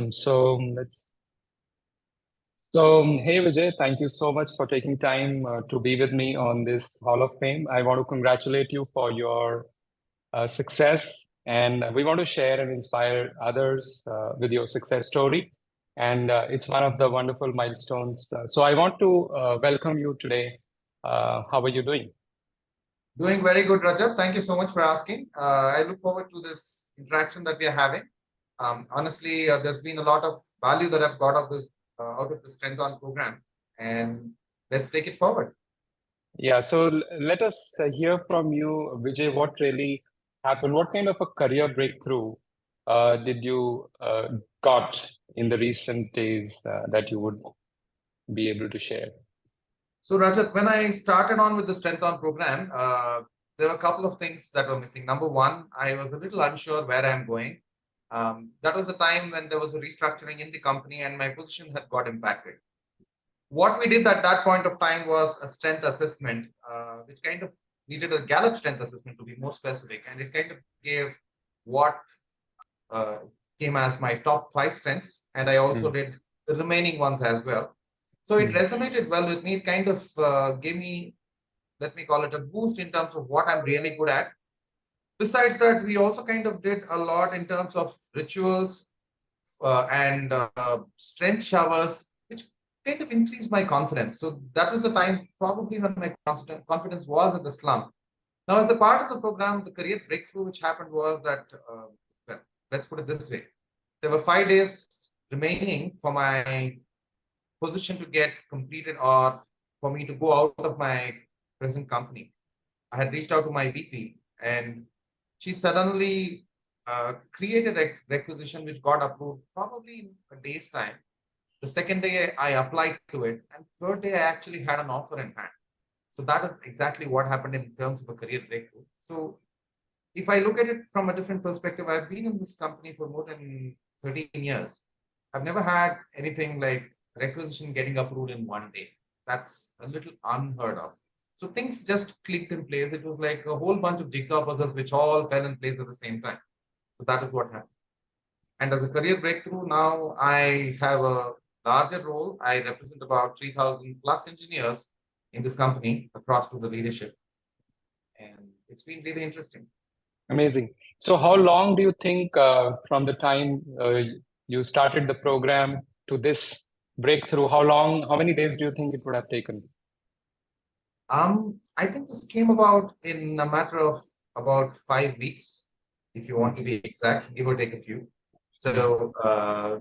So let's. So hey Vijay, thank you so much for taking time to be with me on this Hall of Fame. I want to congratulate you for your success, and we want to share and inspire others with your success story. And it's one of the wonderful milestones. So I want to welcome you today. How are you doing? Doing very good, Rajat. Thank you so much for asking. I look forward to this interaction that we are having. Honestly, there's been a lot of value that I've got of this out of the Strength On program, and let's take it forward. Yeah, so let us hear from you, Vijay, what really happened? What kind of a career breakthrough did you got in the recent days that you would be able to share? So, Rajat, when I started on with the Strength On program, there were a couple of things that were missing. Number one, I was a little unsure where I'm going. That was a time when there was a restructuring in the company and my position had got impacted. What we did at that point of time was a strength assessment, which kind of needed a Gallup strength assessment to be more specific. And it kind of gave what uh, came as my top 5 strengths. And I also did the remaining ones as well. So it resonated well with me. It kind of gave me, let me call it a boost in terms of what I'm really good at. Besides that, we also kind of did a lot in terms of rituals and strength showers, which kind of increased my confidence. So that was the time probably when my confidence was at the slump. Now, as a part of the program, the career breakthrough which happened was that, well, let's put it this way. There were 5 days remaining for my position to get completed or for me to go out of my present company. I had reached out to my VP and she suddenly created a requisition which got approved probably in a day's time. The second day I applied to it, and the third day I actually had an offer in hand. So that is exactly what happened in terms of a career breakthrough. So if I look at it from a different perspective, I've been in this company for more than 13 years. I've never had anything like requisition getting approved in one day. That's a little unheard of. So things just clicked in place. It was like a whole bunch of jigsaw puzzles which all fell in place at the same time. So that is what happened. And as a career breakthrough, now I have a larger role. I represent about 3,000 plus engineers in this company across to the leadership. And it's been really interesting. Amazing. So how long do you think from the time you started the program to this breakthrough, how many days do you think it would have taken? I think this came about in a matter of about 5 weeks, if you want to be exact, give or take a few. So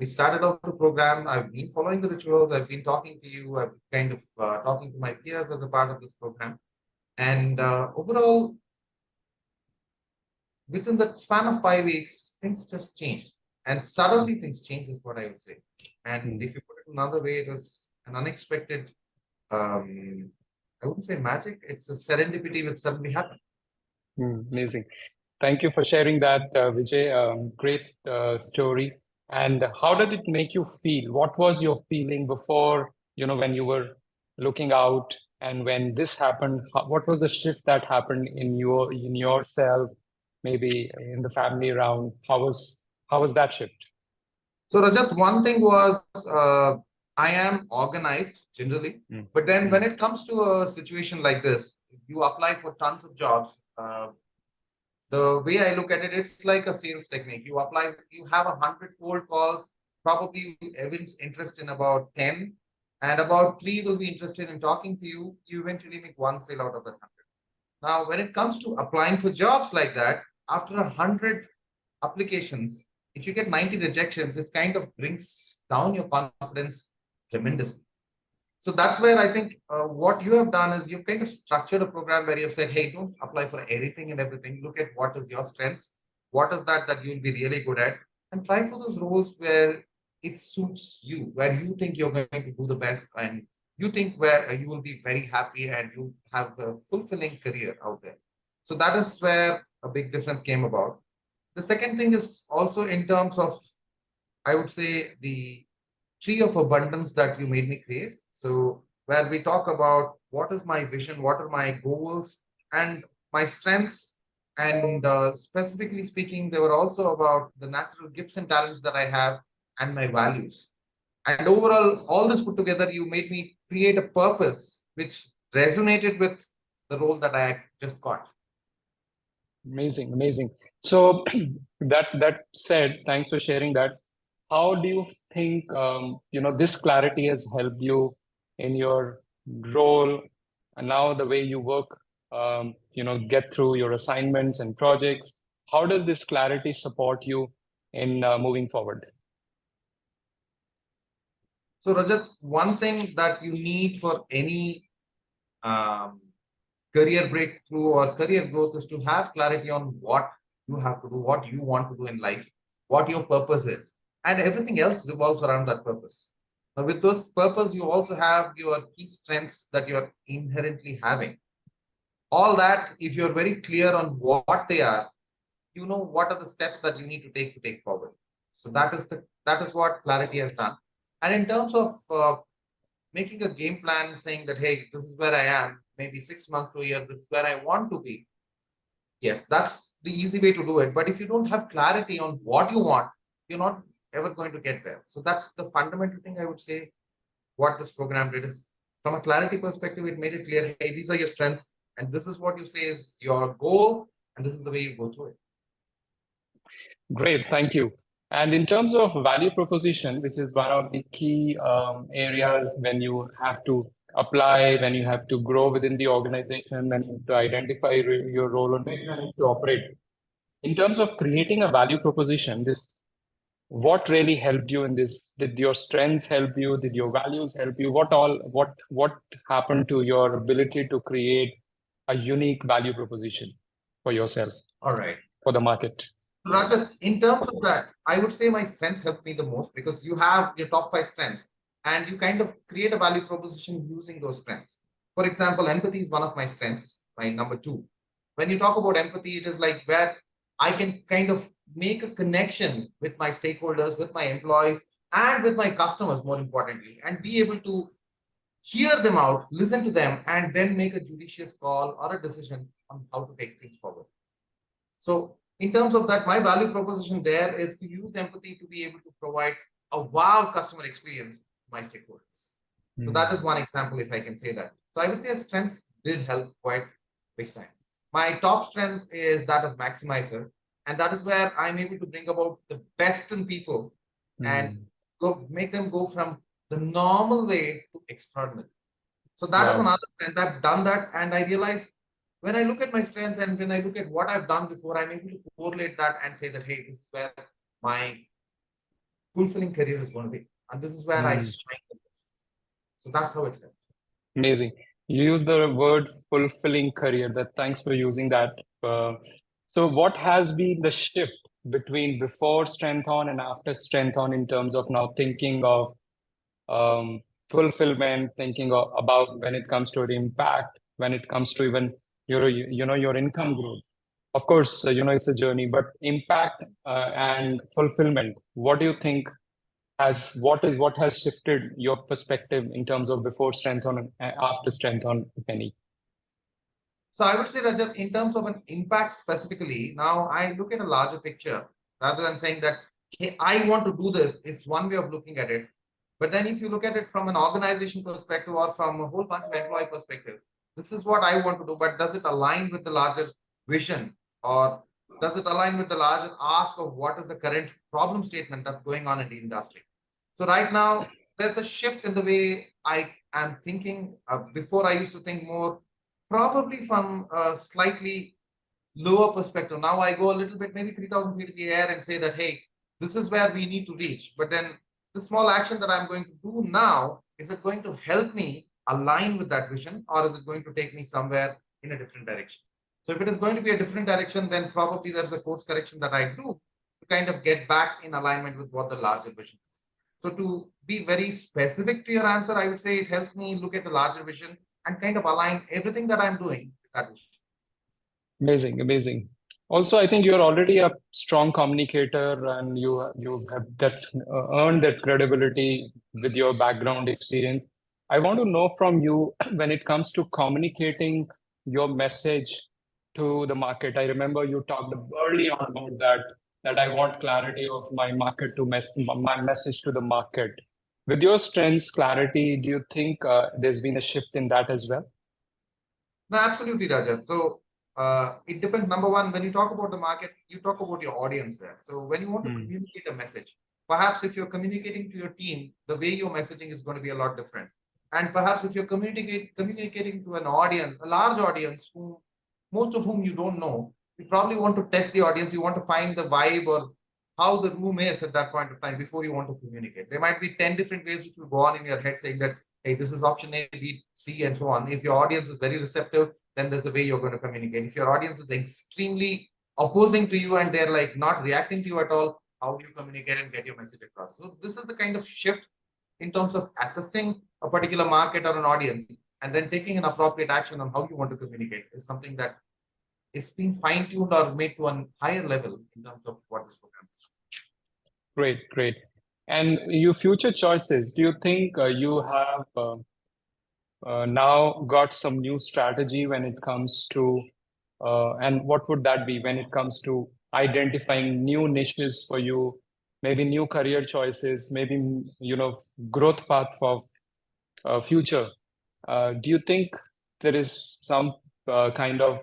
we started off the program. I've been following the rituals. I've been talking to you. I've kind of talking to my peers as a part of this program. And overall, within the span of 5 weeks, things just changed. And suddenly things changed is what I would say. And if you put it another way, it was an unexpected, I wouldn't say magic. It's a serendipity which suddenly happened. Amazing. Thank you for sharing that, Vijay. Great story. And how did it make you feel? What was your feeling before, when you were looking out and when this happened? What was the shift that happened in yourself, maybe in the family around? How was that shift? So Rajat, one thing was I am organized generally, but then when it comes to a situation like this, you apply for tons of jobs. The way I look at it, it's like a sales technique. You apply, you have 100 cold calls, probably you evince interest in about 10, and about 3 will be interested in talking to you. You eventually make one sale out of that 100. Now, when it comes to applying for jobs like that, after 100 applications, if you get 90 rejections, it kind of brings down your confidence tremendously. So that's where I think what you have done is you've kind of structured a program where you've said, hey, don't apply for anything and everything. Look at what is your strengths. What is that you'll be really good at? And try for those roles where it suits you, where you think you're going to do the best and you think where you will be very happy and you have a fulfilling career out there. So that is where a big difference came about. The second thing is also in terms of, I would say, the tree of abundance that you made me create. So where we talk about what is my vision, what are my goals and my strengths. And specifically speaking, they were also about the natural gifts and talents that I have and my values. And overall, all this put together, you made me create a purpose which resonated with the role that I just got. Amazing, amazing. So that said, thanks for sharing that. How do you think this clarity has helped you in your role and now the way you work, get through your assignments and projects? How does this clarity support you in moving forward? So, Rajat, one thing that you need for any um, career breakthrough or career growth is to have clarity on what you have to do, what you want to do in life, what your purpose is, and everything else revolves around that purpose. Now, with this purpose, you also have your key strengths that you're inherently having. All that, if you're very clear on what they are, you know what are the steps that you need to take forward. So that is what clarity has done. And in terms of making a game plan, saying that hey, this is where I am, maybe 6 months to a year, this is where I want to be. Yes, that's the easy way to do it. But if you don't have clarity on what you want, you're not ever going to get there. So that's the fundamental thing I would say. What this program did is, from a clarity perspective, it made it clear, hey, these are your strengths, and this is what you say is your goal, and this is the way you go through it. Great, thank you. And in terms of value proposition, which is one of the key areas when you have to apply, when you have to grow within the organization, when you have to identify your role and where you have to operate. In terms of creating a value proposition, what really helped you in this? Did your strengths help you? Did your values help you? What happened to your ability to create a unique value proposition for yourself, All right. for the market? Rajat, in terms of that, I would say my strengths helped me the most because you have your top 5 strengths and you kind of create a value proposition using those strengths. For example, empathy is one of my strengths, my number 2. When you talk about empathy, it is like where I can kind of make a connection with my stakeholders, with my employees, and with my customers, more importantly, and be able to hear them out, listen to them, and then make a judicious call or a decision on how to take things forward. So in terms of that, my value proposition there is to use empathy to be able to provide a wow customer experience to my stakeholders. So that is one example, if I can say that. So I would say strengths did help quite big time. My top strength is that of maximizer, and that is where I'm able to bring about the best in people and make them go from the normal way to extraordinary. So that is Wow. another strength. I've done that, and I realized when I look at my strengths and when I look at what I've done before, I'm able to correlate that and say that, hey, this is where my fulfilling career is going to be. And this is where I shine the most. So that's how it's done. Amazing. You use the word fulfilling career. That thanks for using that. So what has been the shift between before Strength On and after Strength On in terms of now thinking of fulfillment, thinking about when it comes to the impact, when it comes to even your income growth? Of course, it's a journey, but impact and fulfillment. What do you think what has shifted your perspective in terms of before Strength On and after Strength On, if any? So I would say, Rajat, in terms of an impact specifically, now I look at a larger picture rather than saying that, hey, I want to do this. It's one way of looking at it. But then if you look at it from an organization perspective or from a whole bunch of employee perspective, this is what I want to do, but does it align with the larger vision, or does it align with the larger ask of what is the current problem statement that's going on in the industry? So right now, there's a shift in the way I am thinking. Before I used to think more probably from a slightly lower perspective. Now I go a little bit, maybe 3,000 feet in the air and say that, hey, this is where we need to reach. But then the small action that I'm going to do now, is it going to help me align with that vision, or is it going to take me somewhere in a different direction? So if it is going to be a different direction, then probably there's a course correction that I do to kind of get back in alignment with what the larger vision is. So to be very specific to your answer, I would say it helps me look at the larger vision and kind of align everything that I'm doing with that vision. Amazing, amazing. Also, I think you're already a strong communicator, and you have earned that credibility with your background experience. I want to know from you when it comes to communicating your message to the market. I remember you talked early on about that. that I want clarity of my market to my message to the market. With your strengths, clarity, do you think there's been a shift in that as well? No, absolutely, Rajat. So it depends. Number one, when you talk about the market, you talk about your audience there. So when you want to communicate a message, perhaps if you're communicating to your team, the way your messaging is going to be a lot different. And perhaps if you're communicating to an audience, a large audience, most of whom you don't know, you probably want to test the audience. You want to find the vibe or how the room is at that point of time before you want to communicate. There might be 10 different ways which will go on in your head saying that, hey, this is option A, B, C, and so on. If your audience is very receptive, then there's a way you're going to communicate. If your audience is extremely opposing to you and they're like not reacting to you at all, how do you communicate and get your message across? So this is the kind of shift in terms of assessing a particular market or an audience and then taking an appropriate action on how you want to communicate is something that is being fine-tuned or made to a higher level in terms of what this program is. Great, great. And your future choices, do you think you have now got some new strategy when it comes to, and what would that be when it comes to identifying new niches for you, maybe new career choices, maybe, growth path for future? Do you think there is some kind of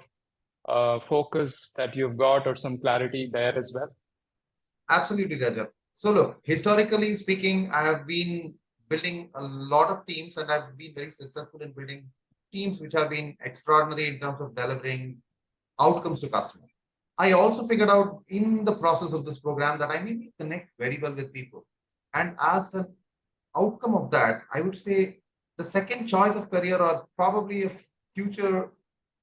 focus that you've got or some clarity there as well? Absolutely, Rajat. So look, historically speaking, I have been building a lot of teams and I've been very successful in building teams which have been extraordinary in terms of delivering outcomes to customers. I also figured out in the process of this program that I need to connect very well with people. And as an outcome of that, I would say the second choice of career or probably a future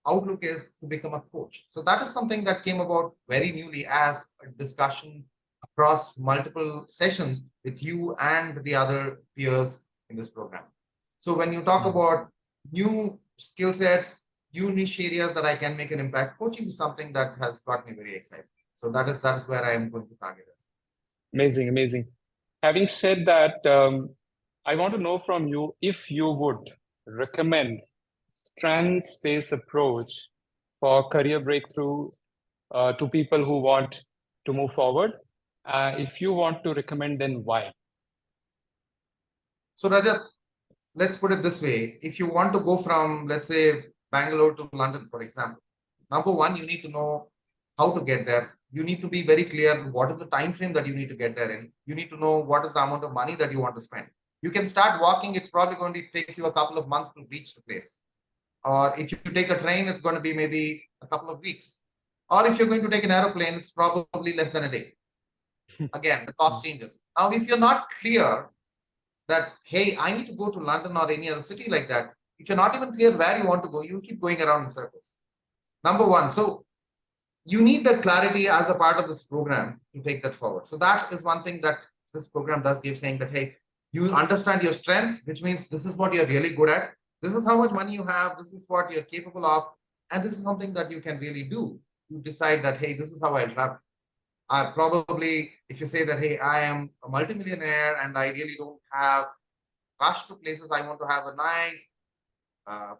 outlook is to become a coach. So that is something that came about very newly as a discussion across multiple sessions with you and the other peers in this program. So when you talk about new skill sets, new niche areas that I can make an impact, coaching is something that has got me very excited. So that is where I am going to target it. Amazing, amazing. Having said that, I want to know from you if you would recommend strengths-based approach for career breakthrough to people who want to move forward. If you want to recommend, then why? So Rajat, let's put it this way. If you want to go from, let's say, Bangalore to London, for example, number one, you need to know how to get there. You need to be very clear what is the time frame that you need to get there in. You need to know what is the amount of money that you want to spend. You can start walking. It's probably going to take you a couple of months to reach the place. Or if you take a train, it's going to be maybe a couple of weeks. Or if you're going to take an aeroplane, it's probably less than a day. Again, the cost changes. Now, if you're not clear that, hey, I need to go to London or any other city like that, if you're not even clear where you want to go, you keep going around in circles. Number one, so you need that clarity as a part of this program to take that forward. So that is one thing that this program does give, saying that, hey, you understand your strengths, which means this is what you're really good at. This is how much money you have. This is what you're capable of. And this is something that you can really do. You decide that, hey, this is how I'll travel. Probably, if you say that, hey, I am a multimillionaire and I really don't have rush to places, I want to have a nice,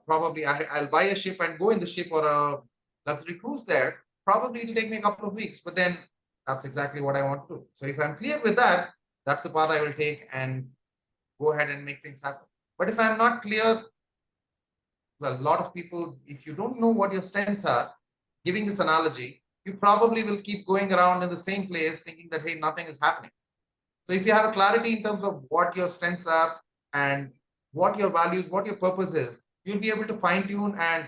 probably I'll buy a ship and go in the ship or a luxury cruise there. Probably it'll take me a couple of weeks, but then that's exactly what I want to do. So if I'm clear with that, that's the path I will take and go ahead and make things happen. But if I'm not clear, well, a lot of people, if you don't know what your strengths are, giving this analogy, you probably will keep going around in the same place thinking that, hey, nothing is happening. So if you have a clarity in terms of what your strengths are and what your values, what your purpose is, you'll be able to fine tune. And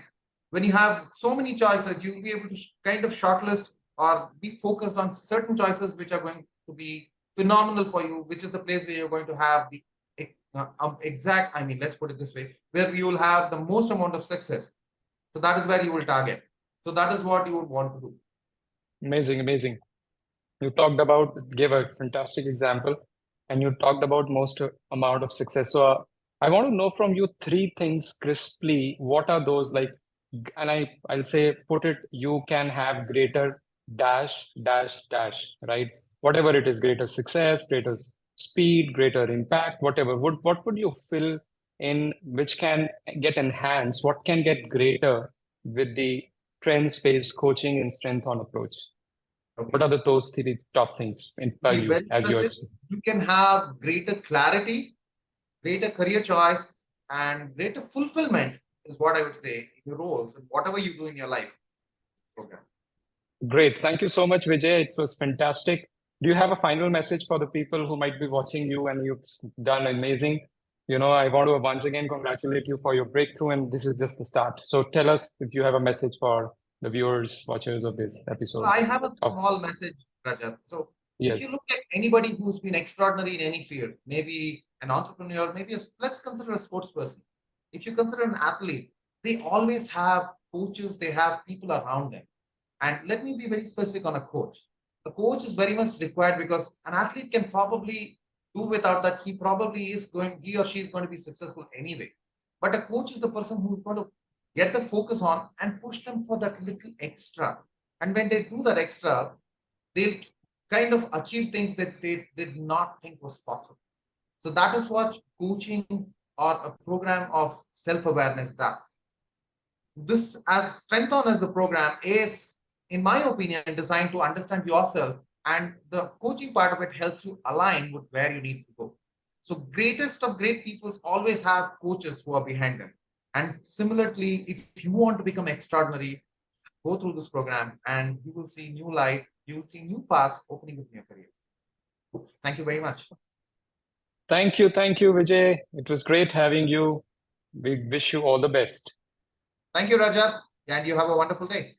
when you have so many choices, you'll be able to kind of shortlist or be focused on certain choices which are going to be phenomenal for you, which is the place where you're going to have the exact, I mean, let's put it this way, where you will have the most amount of success. So that is where you will target. So that is what you would want to do. Amazing, amazing. You talked about, gave a fantastic example, and you talked about most amount of success. So I want to know from you three things crisply. What are those like? And I'll say, put it, you can have greater dash, dash, dash, right? Whatever it is, greater success, greater speed, greater impact, whatever. What would you fill in which can get enhanced? What can get greater with the trends-based coaching and strength on approach? Okay. What are those three top things for Be you very as your specific. You can have greater clarity, greater career choice, and greater fulfillment is what I would say in your roles and whatever you do in your life. Okay. Great. Thank you so much, Vijay. It was fantastic. Do you have a final message for the people who might be watching you and you've done amazing? I want to once again congratulate you for your breakthrough, and this is just the start. So tell us if you have a message for the viewers, watchers of this So episode. I have a Oh, small message, Rajat. So if you yes. look at anybody who's been extraordinary in any field, maybe an entrepreneur, maybe let's consider a sports person. If you consider an athlete, they always have coaches, they have people around them. And let me be very specific on a coach. A coach is very much required because an athlete can probably do without that. He or she is going to be successful anyway. But a coach is the person who's going to get the focus on and push them for that little extra. And when they do that extra, they'll kind of achieve things that they did not think was possible. So that is what coaching or a program of self-awareness does. This as StrengthOn as a program is, in my opinion, designed to understand yourself, and the coaching part of it helps you align with where you need to go. So greatest of great peoples always have coaches who are behind them. And similarly, if you want to become extraordinary, go through this program and you will see new light, you will see new paths opening up in your career. Thank you very much. Thank you, Vijay. It was great having you. We wish you all the best. Thank you, Rajat, and you have a wonderful day.